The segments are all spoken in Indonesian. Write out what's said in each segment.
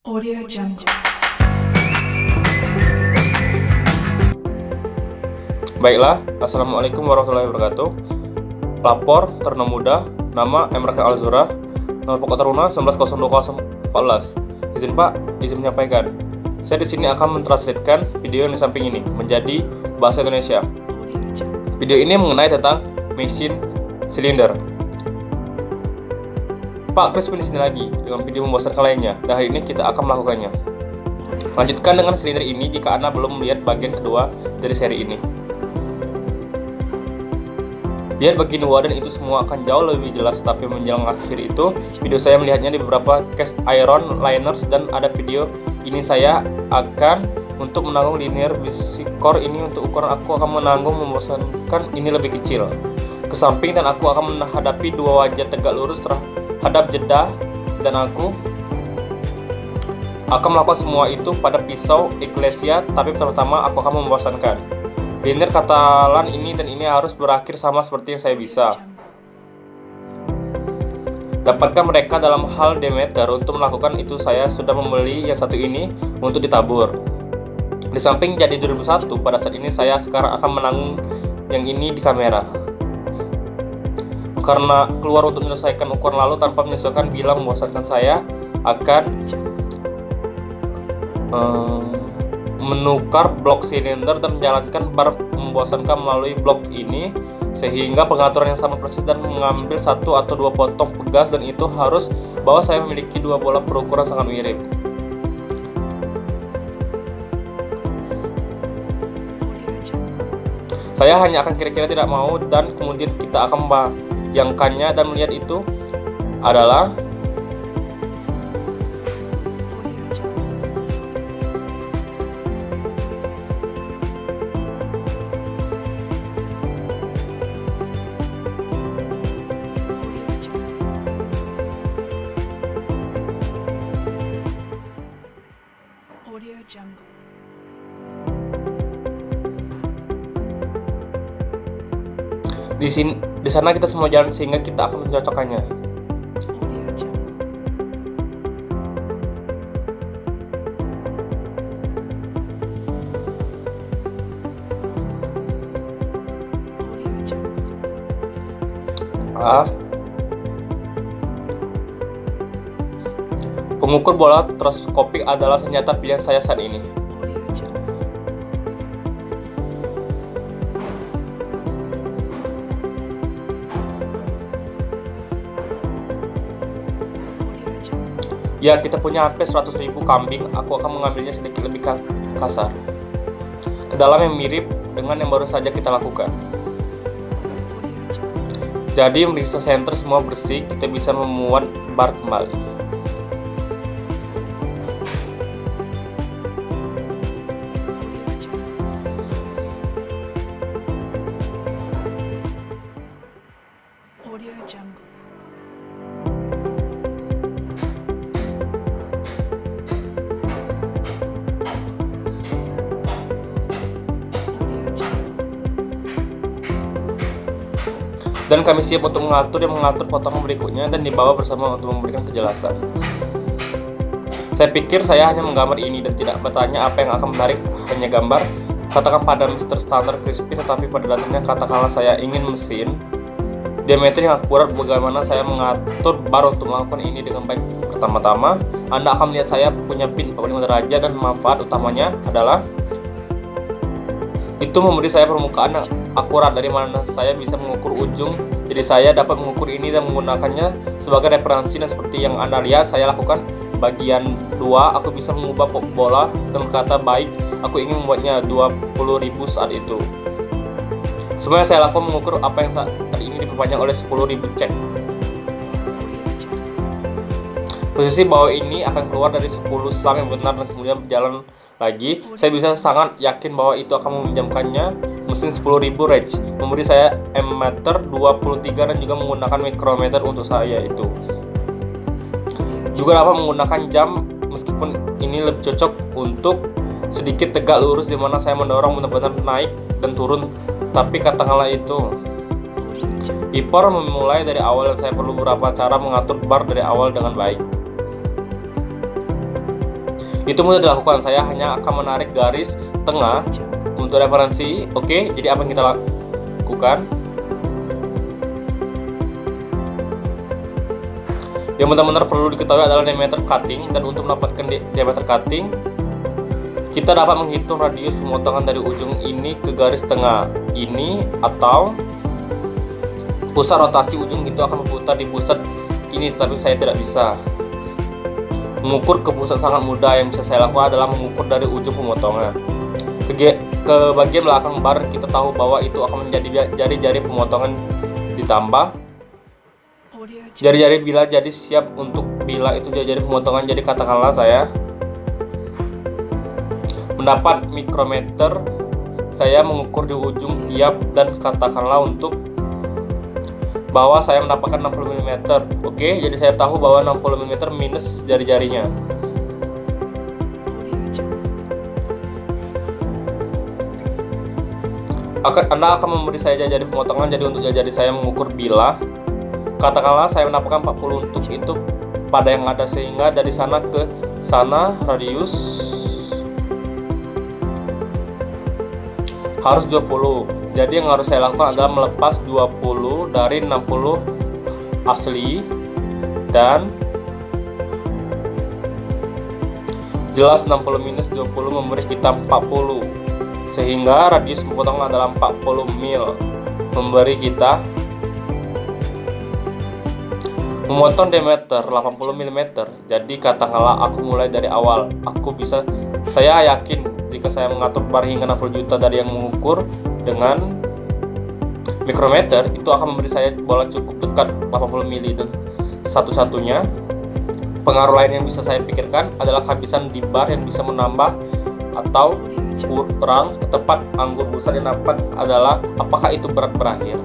Audio Jungle. Baiklah, Assalamualaikum warahmatullahi wabarakatuh. Lapor, Terna Muda, nama Emraka Alzura, nomor pokok taruna 190214. Izin Pak, izin menyampaikan. Saya di sini akan mentranslatekan video yang di samping ini menjadi bahasa Indonesia. Video ini mengenai tentang mesin silinder. Pak, Crispin di sini lagi dengan video membosankan lainnya, dan hari ini kita akan melakukannya. Lanjutkan dengan silinder ini jika Anda belum melihat bagian kedua dari seri ini. Lihat bagian dua dan itu semua akan jauh lebih jelas, tapi menjelang akhir itu video saya melihatnya di beberapa cast iron liners, dan ada video ini saya akan untuk menanggung linear basic core ini. Untuk ukuran aku akan menanggung membosankan ini lebih kecil ke samping, dan aku akan menghadapi dua wajah tegak lurus terhadap jeda, dan aku akan melakukan semua itu pada pisau Ecclesia, tapi pertama aku akan membosankan linear Catalan ini, dan ini harus berakhir sama seperti yang saya bisa. Dapatkan mereka dalam hal Demeter. Untuk melakukan itu saya sudah membeli yang satu ini untuk ditabur. Di samping jadi 2001, pada saat ini saya sekarang akan menanggung yang ini di kamera. Karena keluar untuk menyelesaikan ukuran lalu tanpa menyesuaikan bila membosankan, saya akan menukar blok silinder dan menjalankan bar membosankan melalui blok ini sehingga pengaturan yang sama persis, dan mengambil satu atau dua potong pegas, dan itu harus bahwa saya memiliki dua bola berukuran sangat mirip. Saya hanya akan kira-kira tidak mau, dan kemudian kita akan membayangkannya dan melihat itu adalah Audio Jungle. di sana kita semua jalan sehingga kita akan mencocokkannya. Audio Jungle. Audio Jungle. Pengukur bola teleskopik adalah senjata pilihan saya saat ini. Audio Jungle. Audio Jungle. Ya, kita punya hampir 100.000 kambing. Aku akan mengambilnya sedikit lebih kasar, ke dalam yang mirip dengan yang baru saja kita lakukan. Jadi meriksa senter semua bersih, kita bisa memuat bar kembali. Audio Jungle. Dan kami siap untuk mengatur potongan berikutnya dan dibawa bersama untuk memberikan kejelasan. Saya pikir saya hanya menggambar ini dan tidak bertanya apa yang akan menarik, hanya gambar. Katakan pada Mr. Standard Crispin, tetapi pada dasarnya katakanlah saya ingin mesin diameter yang akurat. Bagaimana saya mengatur bar untuk melakukan ini dengan baik? Pertama-tama, Anda akan melihat saya punya pin 45 derajat, dan manfaat utamanya adalah itu memberi saya permukaan yang akurat dari mana saya bisa mengukur ujung. Jadi saya dapat mengukur ini dan menggunakannya sebagai referensi, dan seperti yang Anda lihat saya lakukan bagian 2, aku bisa mengubah bola dan berkata baik, aku ingin membuatnya 20.000 saat itu. Semua yang saya lakukan mengukur apa yang saat ini diperpanjang oleh 10.000 cek. Posisi bawah ini akan keluar dari 10 sum yang benar dan kemudian berjalan lagi. Saya bisa sangat yakin bahwa itu akan meminjamkannya mesin 10.000 reg, memberi saya ammeter 23 dan juga menggunakan micrometer untuk saya itu. Juga dapat menggunakan jam, meskipun ini lebih cocok untuk sedikit tegak lurus di mana saya mendorong benar-benar naik dan turun. Tapi katakanlah itu Ipor memulai dari awal, dan saya perlu beberapa cara mengatur bar dari awal dengan baik. Itu mudah dilakukan. Saya hanya akan menarik garis tengah untuk referensi. Oke, jadi apa yang kita lakukan? Yang benar-benar perlu diketahui adalah diameter cutting, dan untuk mendapatkan diameter cutting, kita dapat menghitung radius pemotongan dari ujung ini ke garis tengah ini, atau pusat rotasi ujung itu akan berputar di pusat ini, tapi saya tidak bisa. Mengukur ke pusat sangat mudah. Yang bisa saya lakukan adalah mengukur dari ujung pemotongan ke bagian belakang bar. Kita tahu bahwa itu akan menjadi jari-jari pemotongan ditambah Audio Jungle. jari-jari bila, jadi siap untuk bila itu jari-jari pemotongan. Jadi katakanlah saya mendapat mikrometer, saya mengukur di ujung tiap, dan katakanlah untuk bahwa saya mendapatkan 60 mm. Oke, jadi saya tahu bahwa 60 mm minus jari-jarinya. Anda akan memberi saya jari-jari pemotongan. Jadi untuk jari-jari saya mengukur bilah, katakanlah saya mendapatkan 40 untuk itu pada yang ada, sehingga dari sana ke sana radius harus 20. Jadi yang harus saya lakukan adalah melepas 20 dari 60 asli, dan jelas 60 minus 20 memberi kita 40, sehingga radius pemotongan adalah 40 mil, memberi kita memotong diameter 80 mm. Jadi katakanlah aku mulai dari awal, saya yakin jika saya mengatur bar hingga 60 juta dari yang mengukur dengan mikrometer, itu akan memberi saya bola cukup dekat 80 mili. Dan satu-satunya pengaruh lain yang bisa saya pikirkan adalah kehabisan di bar yang bisa menambah atau kurang tepat anggur besar yang dapat adalah apakah itu berat berakhir.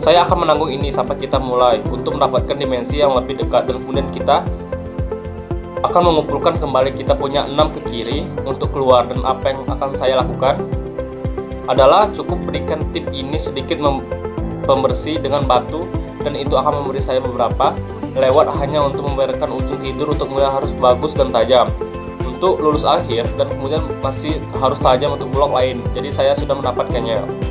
Saya akan menanggung ini sampai kita mulai untuk mendapatkan dimensi yang lebih dekat, dan kemudian kita akan mengumpulkan kembali. Kita punya 6 ke kiri untuk keluar, dan apa yang akan saya lakukan adalah cukup berikan tip ini sedikit pembersih dengan batu, dan itu akan memberi saya beberapa lewat hanya untuk membiarkan ujung tidur untuk mulai harus bagus dan tajam untuk lulus akhir, dan kemudian masih harus tajam untuk blok lain. Jadi saya sudah mendapatkannya.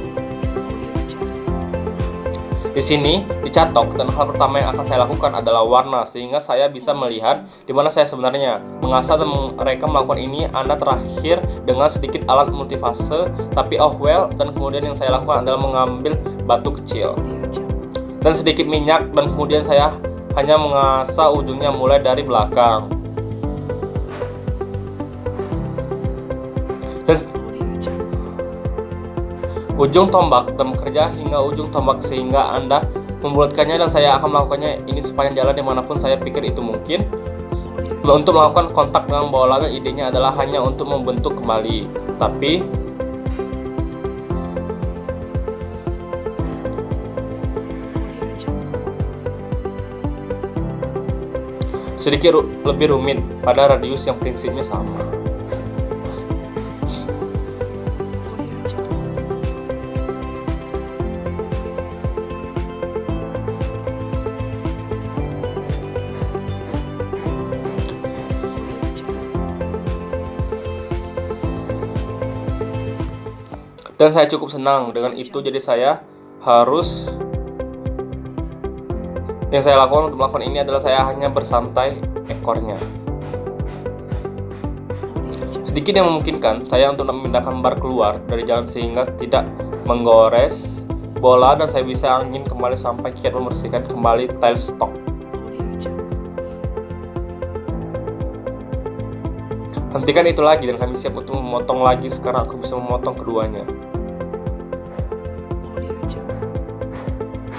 Di sini dicatok, dan hal pertama yang akan saya lakukan adalah warna, sehingga saya bisa melihat di mana saya sebenarnya. Mengasah dan mereka melakukan ini Anda terakhir dengan sedikit alat multifase, tapi well, dan kemudian yang saya lakukan adalah mengambil batu kecil dan sedikit minyak, dan kemudian saya hanya mengasah ujungnya mulai dari belakang. Dan ujung tombak, dan bekerja hingga ujung tombak sehingga Anda membulatkannya, dan saya akan melakukannya ini sepanjang jalan dimanapun saya pikir itu mungkin. Untuk melakukan kontak dengan bola, dan idenya adalah hanya untuk membentuk kembali, tapi sedikit lebih rumit pada radius yang prinsipnya sama. Dan saya cukup senang dengan itu, jadi saya harus, yang saya lakukan untuk melakukan ini adalah saya hanya bersantai ekornya. Sedikit yang memungkinkan saya untuk memindahkan bar keluar dari jalan sehingga tidak menggores bola, dan saya bisa angin kembali sampai kiat membersihkan kembali tile stock. Hentikan itu lagi, dan kami siap untuk memotong lagi. Sekarang aku bisa memotong keduanya.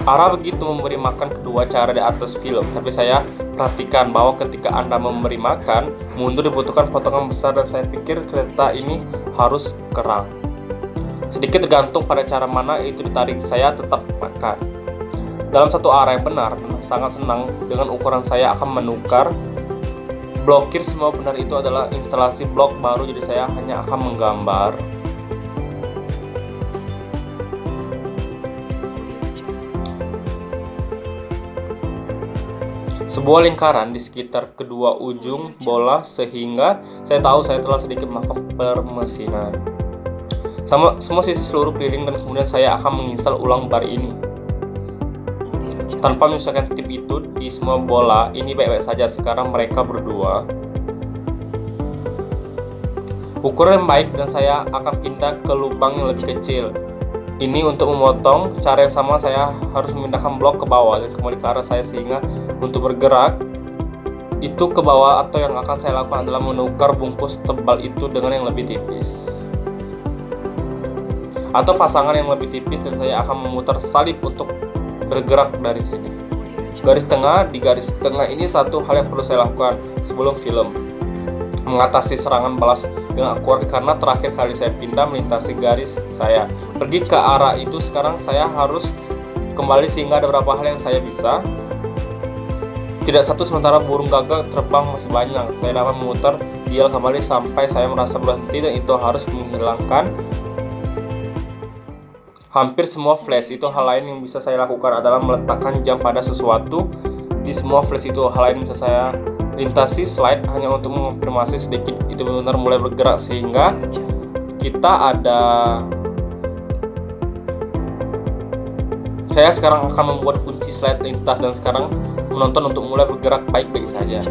Ara begitu memberi makan kedua cara di atas film, tapi saya perhatikan bahwa ketika Anda memberi makan, mundur dibutuhkan potongan besar, dan saya pikir kereta ini harus kerang. Sedikit tergantung pada cara mana itu ditarik, saya tetap makan dalam satu arah yang benar, dan sangat senang dengan ukuran saya akan menukar. Blokir semua benar itu adalah instalasi blok baru, jadi saya hanya akan menggambar sebuah lingkaran di sekitar kedua ujung bola sehingga saya tahu saya telah sedikit melakukan permesinan. Semua sisi seluruh keliling dan kemudian saya akan menginstal ulang bar ini. Tanpa menyesuaikan tip itu di semua bola ini baik-baik saja. Sekarang mereka berdua ukuran yang baik dan saya akan pindah ke lubang yang lebih kecil. Ini untuk memotong. Cara yang sama saya harus memindahkan blok ke bawah dan kembali ke arah saya sehingga untuk bergerak itu ke bawah, atau yang akan saya lakukan adalah menukar bungkus tebal itu dengan yang lebih tipis atau pasangan yang lebih tipis, dan saya akan memutar salib untuk bergerak dari sini. Garis tengah, di garis tengah ini satu hal yang perlu saya lakukan sebelum film mengatasi serangan balas dengan akurat, karena terakhir kali saya pindah melintasi garis saya pergi ke arah itu. Sekarang saya harus kembali sehingga ada beberapa hal yang saya bisa. Tidak satu, sementara burung gagak terbang masih banyak. Saya dapat memutar dial kembali sampai saya merasa berhenti, dan itu harus menghilangkan hampir semua flash. Itu hal lain yang bisa saya lakukan adalah meletakkan jam pada sesuatu di semua flash itu. Hal lain yang bisa saya lintasi slide hanya untuk mengonfirmasi sedikit itu benar mulai bergerak, sehingga kita ada. Saya sekarang akan membuat kunci slide lintas dan sekarang menonton untuk mulai bergerak baik-baik saja.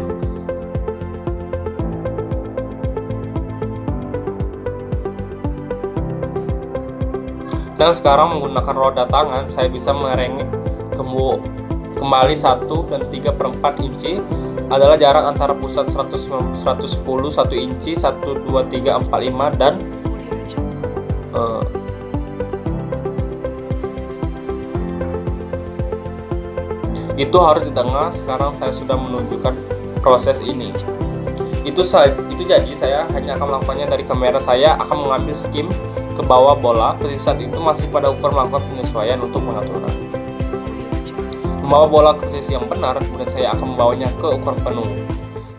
Dan sekarang menggunakan roda tangan saya bisa merengek kembali 1 dan 3/4 inci adalah jarak antara pusat 110 1 inci 1 2 3 4 5 dan itu harus di tengah. Sekarang saya sudah menunjukkan proses ini. Itu jadi saya hanya akan melakukannya dari kamera. Saya akan mengambil skim ke bawah bola. Posisi saat itu masih pada ukuran melakukan penyesuaian untuk pengaturan. Membawa bola ke posisi yang benar, kemudian saya akan membawanya ke ukuran penuh.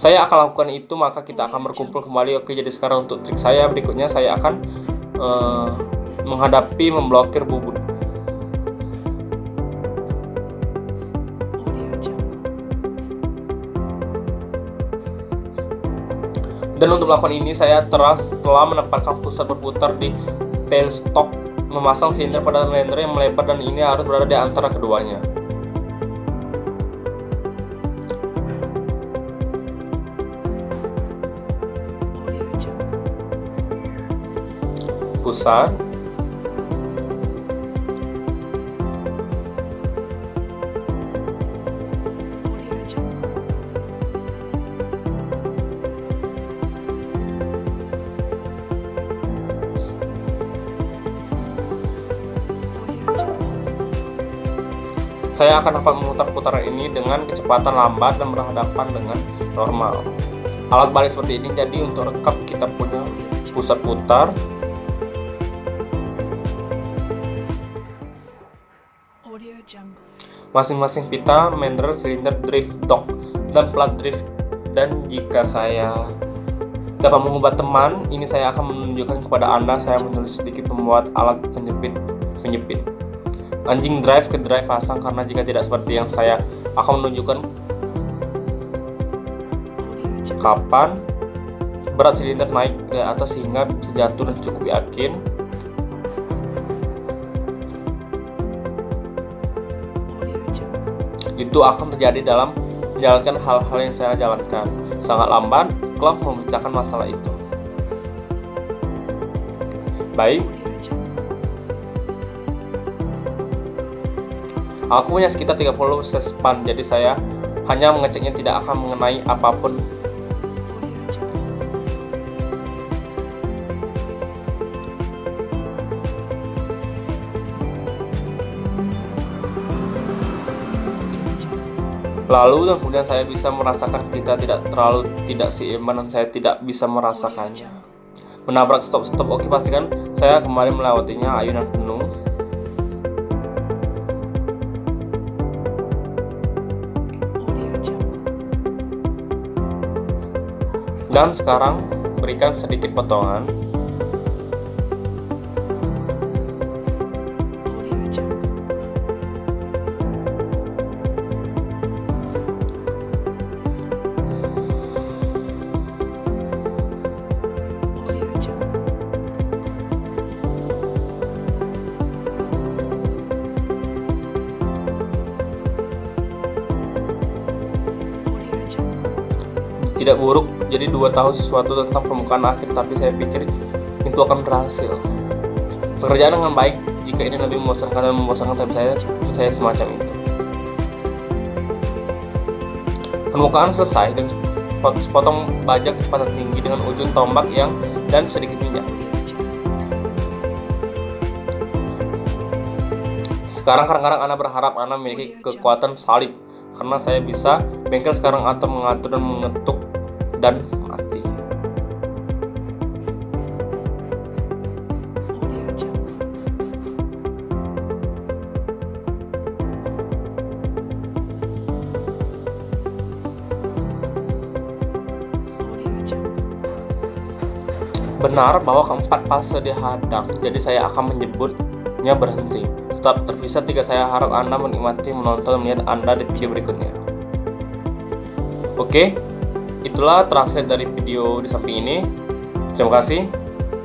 Saya akan lakukan itu, maka kita akan berkumpul kembali. Oke, jadi sekarang untuk trik saya berikutnya, saya akan memblokir bubut. Dan untuk melakukan ini saya telah menempatkan pusat berputar di tailstock, memasang silinder pada silinder yang melebar, dan ini harus berada di antara keduanya. Pusat, saya akan dapat memutar putaran ini dengan kecepatan lambat dan berhadapan dengan normal. Alat balik seperti ini, jadi untuk rekap kita punya pusat putar, masing-masing pita, mandrel, silinder, drift, dog, dan plat drift. Dan jika saya dapat mengubah teman, ini saya akan menunjukkan kepada Anda. Saya menulis sedikit membuat alat penjepit anjing drive ke drive pasang, karena jika tidak seperti yang saya akan menunjukkan kapan berat silinder naik ke atas sehingga bisa jatuh dan cukup yakin. Itu akan terjadi dalam menjalankan hal-hal yang saya jalankan. Sangat lambat, klub memecahkan masalah itu. Baik. Aku punya sekitar 30 span, jadi saya hanya mengeceknya, tidak akan mengenai apapun. Lalu dan kemudian saya bisa merasakan kita tidak seimbang, dan saya tidak bisa merasakannya. Menabrak stop. Oke, pastikan saya kembali melewatinya ayunan penuh. Dan sekarang berikan sedikit potongan. tidak buruk. Jadi 2 tahun sesuatu tentang permukaan akhir, tapi saya pikir itu akan berhasil. Pekerjaan dengan baik. Jika ini lebih membosankan dan membosankan, tapi saya semacam itu. Permukaan selesai dan sepotong baja kecepatan tinggi dengan ujung tombak dan sedikit minyak. Sekarang kadang-kadang Ana berharap Ana memiliki kekuatan salib, karena saya bisa bengkel sekarang atau mengatur dan mengetuk dan mati. Benar bahwa keempat fase dihadang, jadi saya akan menyebutnya berhenti. Tetap terpisah 3. Saya harap Anda menikmati menonton dan melihat Anda di video berikutnya. Oke, itulah translate dari video di samping ini. Terima kasih.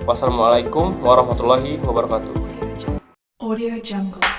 Wassalamualaikum warahmatullahi wabarakatuh. Audio Jungle.